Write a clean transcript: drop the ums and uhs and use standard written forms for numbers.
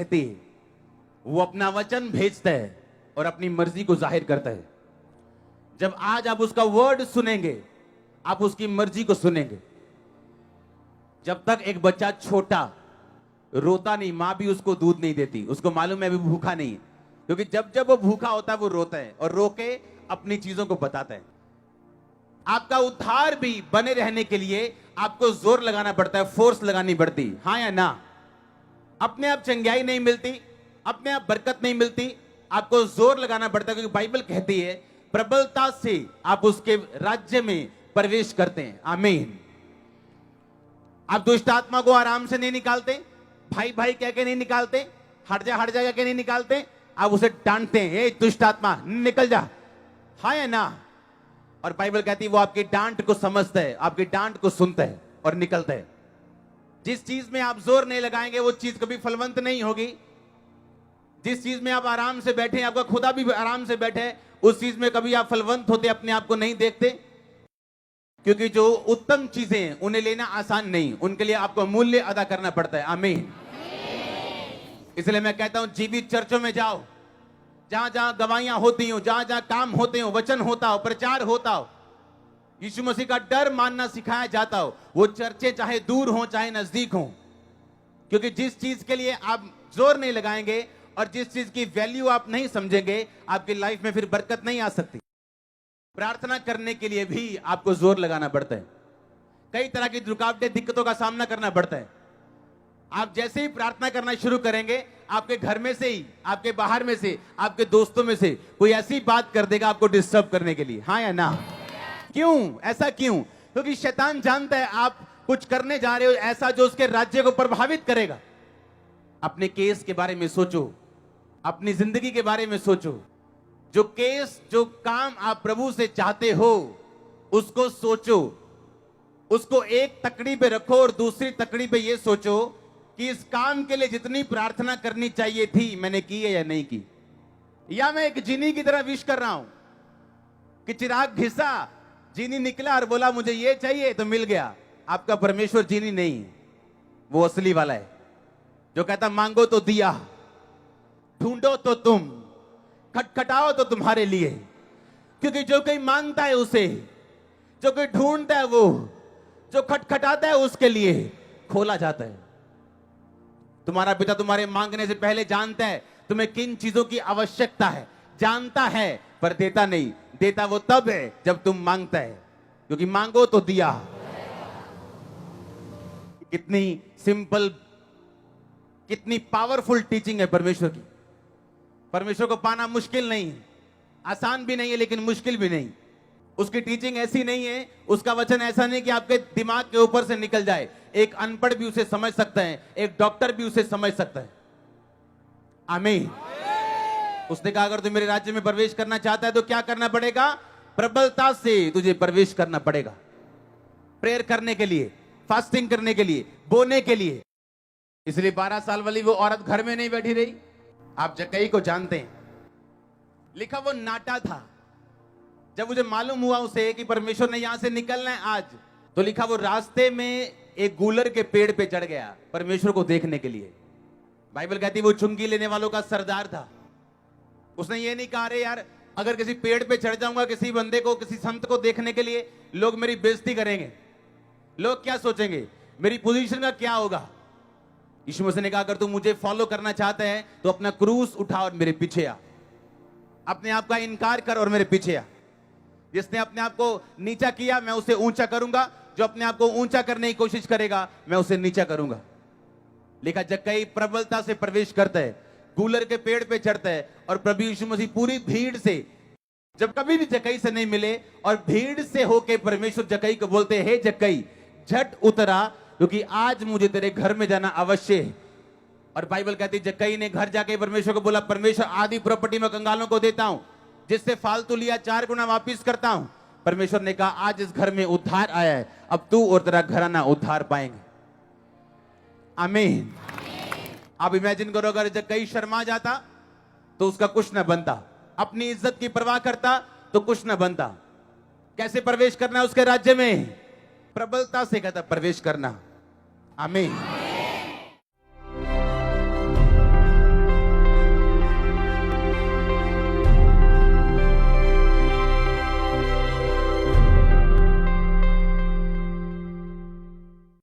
कहती है, वो अपना वचन भेजता है और अपनी मर्जी को जाहिर करता है। जब आज आप उसका वर्ड सुनेंगे, आप उसकी मर्जी को सुनेंगे। जब तक एक बच्चा छोटा रोता नहीं, मां भी उसको दूध नहीं देती, उसको मालूम है अभी भूखा नहीं है, क्योंकि जब जब वो भूखा होता है वो रोता है और रो के अपनी चीजों को बताता है। आपका उद्धार भी बने रहने के लिए आपको जोर लगाना पड़ता है, फोर्स लगानी पड़ती, हाँ या ना? अपने आप चंगाई नहीं मिलती, अपने आप बरकत नहीं मिलती, आपको जोर लगाना पड़ता है, क्योंकि बाइबल कहती है प्रबलता से आप उसके राज्य में प्रवेश करते हैं। आमीन। आप दुष्ट आत्मा को आराम से नहीं निकालते, भाई भाई कह के नहीं निकालते, हट जा कह के नहीं निकालते, आप उसे डांटते हैं, ए दुष्ट आत्मा निकल जा, हाँ या ना? और बाइबल कहती है वो आपकी डांट को समझता है, आपकी डांट को सुनता है और निकलता है। जिस चीज में आप जोर नहीं लगाएंगे वो चीज कभी फलवंत नहीं होगी। जिस चीज में आप आराम से बैठे, आपका खुदा भी आराम से बैठे, उस चीज में कभी आप फलवंत होते अपने आप को नहीं देखते, क्योंकि जो उत्तम चीजें हैं उन्हें लेना आसान नहीं, उनके लिए आपको मूल्य अदा करना पड़ता है। आमीन। इसलिए मैं कहता हूं जीवित चर्चों में जाओ, जहां जहां गवाहियां होती हो, जहां जहां काम होते हो, वचन होता हो, प्रचार होता हो, यीशु मसीह का डर मानना सिखाया जाता हो, वो चर्चे चाहे दूर हो चाहे नजदीक हो, क्योंकि जिस चीज के लिए आप जोर नहीं लगाएंगे और जिस चीज की वैल्यू आप नहीं समझेंगे, आपकी लाइफ में फिर बरकत नहीं आ सकती। प्रार्थना करने के लिए भी आपको जोर लगाना पड़ता है, कई तरह की रुकावटें, दिक्कतों का सामना करना पड़ता है। आप जैसे ही प्रार्थना करना शुरू करेंगे, आपके घर में से ही, आपके बाहर में से, आपके दोस्तों में से कोई ऐसी बात कर देगा आपको डिस्टर्ब करने के लिए, हाँ या ना? क्यों? ऐसा क्यों? क्योंकि शैतान जानता है आप कुछ करने जा रहे हो ऐसा जो उसके राज्य को प्रभावित करेगा। अपने केस के बारे में सोचो, अपनी जिंदगी के बारे में सोचो, जो केस, जो काम आप प्रभु से चाहते हो उसको सोचो, उसको एक तकड़ी पे रखो और दूसरी तकड़ी पे ये सोचो कि इस काम के लिए जितनी प्रार्थना करनी चाहिए थी मैंने की है या नहीं की। या मैं एक जीनी की तरह विश कर रहा हूं कि चिराग घिसा, जीनी निकला और बोला मुझे ये चाहिए तो मिल गया। आपका परमेश्वर जीनी नहीं है, वो असली वाला है जो कहता मांगो तो दिया, ढूंढो तो तुम, खटखटाओ तो तुम्हारे लिए। क्योंकि जो कोई मांगता है उसे, जो कोई ढूंढता है वो, जो खटखटाता है उसके लिए खोला जाता है। तुम्हारा पिता तुम्हारे मांगने से पहले जानता है तुम्हें किन चीजों की आवश्यकता है, जानता है पर देता नहीं। देता वो तब है जब तुम मांगता है, क्योंकि मांगो तो दिया। कितनी सिंपल, कितनी पावरफुल टीचिंग है परमेश्वर की। परमेश्वर को पाना मुश्किल नहीं है, आसान भी नहीं है लेकिन मुश्किल भी नहीं। उसकी टीचिंग ऐसी नहीं है, उसका वचन ऐसा नहीं कि आपके दिमाग के ऊपर से निकल जाए। एक अनपढ़ भी उसे समझ सकता है, एक डॉक्टर भी उसे समझ सकता है। आमीन। उसने कहा अगर तू मेरे राज्य में प्रवेश करना चाहता है तो क्या करना पड़ेगा? प्रबलता से तुझे प्रवेश करना पड़ेगा। प्रेयर करने के लिए, फास्टिंग करने के लिए, बोने के लिए। इसलिए 12 साल वाली वो औरत घर में नहीं बैठी रही। आप जक्कई को जानते हैं, लिखा वो नाटा था। जब मुझे मालूम हुआ उसे कि परमेश्वर ने यहां से निकलना है आज, तो लिखा वो रास्ते में एक गूलर के पेड़ पे चढ़ गया परमेश्वर को देखने के लिए। बाइबल कहती है वो चुंगी लेने वालों का सरदार था। उसने ये नहीं कहा अरे यार अगर किसी पेड़ पे चढ़ जाऊंगा किसी बंदे को, किसी संत को देखने के लिए, लोग मेरी बेइज्जती करेंगे, लोग क्या सोचेंगे, मेरी पोजीशन का क्या होगा। यीशु मसीह ने कहा अगर तू मुझे फॉलो करना चाहता है तो अपना क्रूस उठा और मेरे पीछे आ, अपने आप का इनकार कर और मेरे पीछे आ। जिसने अपने आप को नीचा किया मैं उसे ऊंचा करूंगा, जो अपने आप को ऊंचा करने की कोशिश करेगा मैं उसे नीचा करूंगा। लिखा जक्कई प्रबलता से प्रवेश करता है, गूलर के पेड़ पे चढ़ता है और प्रभु यीशु मसीह पूरी भीड़ से, जब कभी भी जक्कई से नहीं मिले और भीड़ से होके परमेश्वर जक्कई को बोलते हैं हे जक्कई झट उतरा क्योंकि आज मुझे तेरे घर में जाना अवश्य है। और बाइबल कहती है जक्कई ने घर जाके परमेश्वर को बोला परमेश्वर आधी प्रॉपर्टी मैं कंगालों को देता हूं, जिससे फालतू लिया 4 गुना वापिस करता हूं। परमेश्वर ने कहा आज इस घर में उद्धार आया है, अब तू और तेरा घराना उद्धार पाएंगे। आमीन। आप इमेजिन करो अगर जक्कई शर्मा जाता तो उसका कुछ न बनता, अपनी इज्जत की परवाह करता तो कुछ न बनता। कैसे प्रवेश करना है उसके राज्य में? प्रबलता से कहता प्रवेश करना। आमीन।